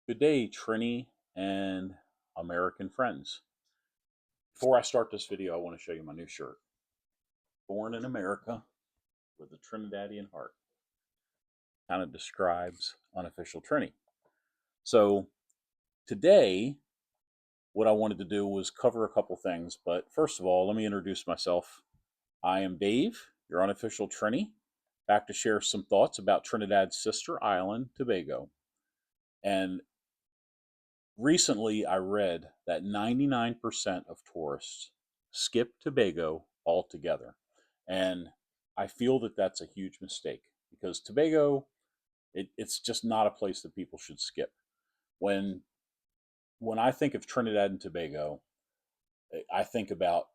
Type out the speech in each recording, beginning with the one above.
Good day, Trini and American friends. Before I start this video, I want to show you my new shirt. Born in America with a Trinidadian heart. Kind of describes unofficial Trini. So today, what I wanted to do was cover a couple things. But first of all, let me introduce myself. I am Dave, your unofficial Trini, back to share some thoughts about Trinidad's sister island, Tobago. And recently, I read that 99% of tourists skip Tobago altogether. And I feel that that's a huge mistake because Tobago, it's just not a place that people should skip. When when I think of Trinidad and Tobago, I think about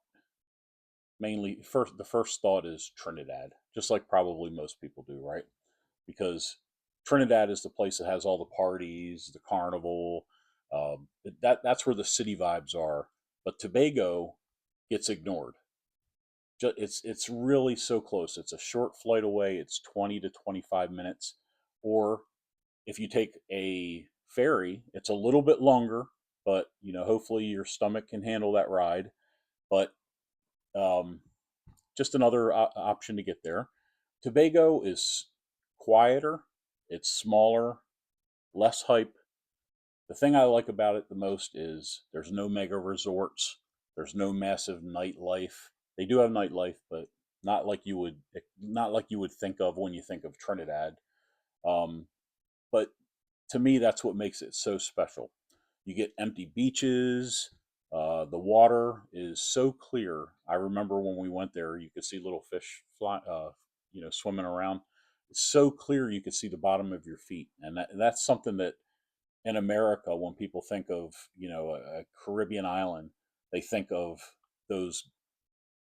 mainly the first thought is Trinidad, just like probably most people do, right? Because Trinidad is the place that has all the parties, the carnival. That's where the city vibes are. But Tobago gets ignored. It's really so close. It's a short flight away. It's 20 to 25 minutes. Or if you take a ferry, it's a little bit longer, but hopefully your stomach can handle that ride. But um, just another option to get there. Tobago is quieter, it's smaller, less hype. The thing I like about it the most is there's no mega resorts, there's no massive nightlife. They do have nightlife, but not like you would think of when you think of Trinidad. Um, but to me, that's what makes it so special. You get empty beaches. The water is so clear. I remember when we went there, you could see little fish swimming around. It's so clear you could see the bottom of your feet, and that's something that in America, when people think of a Caribbean island, they think of those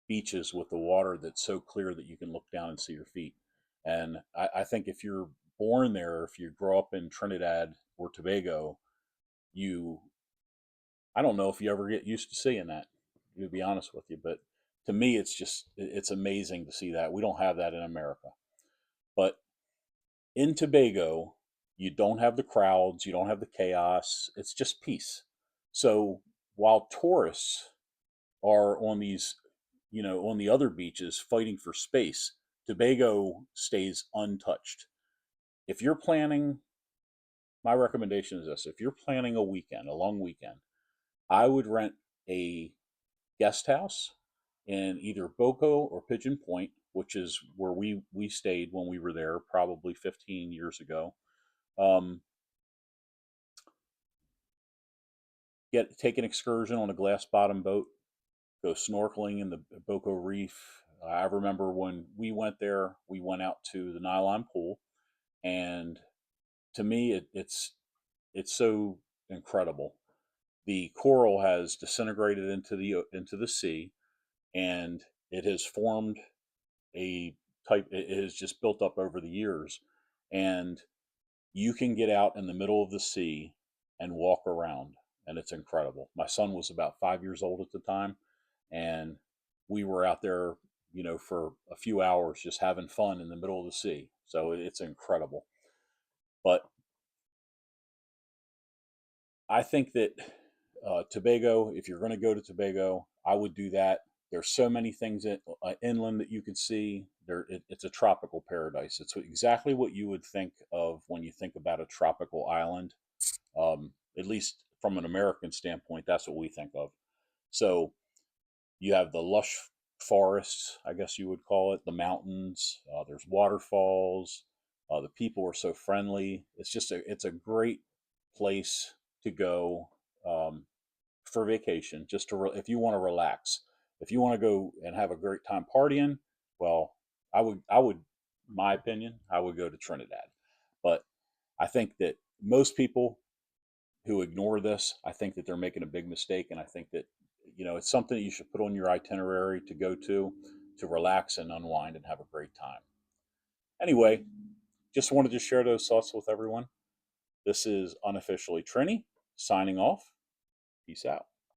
beaches with the water that's so clear that you can look down and see your feet. And I think if you're born there, if you grow up in Trinidad or Tobago, you I don't know if you ever get used to seeing that, to be honest with you. But to me, it's amazing to see that. We don't have that in America. But in Tobago, you don't have the crowds, you don't have the chaos. It's just peace. So while tourists are on on the other beaches fighting for space, Tobago stays untouched. If you're planning, my recommendation is this: if you're planning a long weekend, I would rent a guest house in either Boco or Pigeon Point, which is where we stayed when we were there, probably 15 years ago. Um, take an excursion on a glass bottom boat, go snorkeling in the Boco Reef. I remember when we went there, we went out to the Nylon Pool, and to me, it's so incredible. The coral has disintegrated into the sea, and it has formed a type. It has just built up over the years, and you can get out in the middle of the sea and walk around, and it's incredible. My son was about 5 years old at the time, and we were out there, for a few hours just having fun in the middle of the sea. So it's incredible. But I think that Tobago, if you're going to go to Tobago, I would do that. There's so many things inland that you could see. It's a tropical paradise. It's exactly what you would think of when you think about a tropical island. At least from an American standpoint, that's what we think of. So you have the lush forests, I guess you would call it, the mountains. There's waterfalls. The people are so friendly. It's a great place to go for vacation. If you want to relax, if you want to go and have a great time partying, well, I would, my opinion, I would go to Trinidad. But I think that most people who ignore this, I think that they're making a big mistake, and I think that it's something that you should put on your itinerary to go to relax and unwind and have a great time. Anyway, just wanted to share those thoughts with everyone. This is unofficially Trini signing off. Peace out.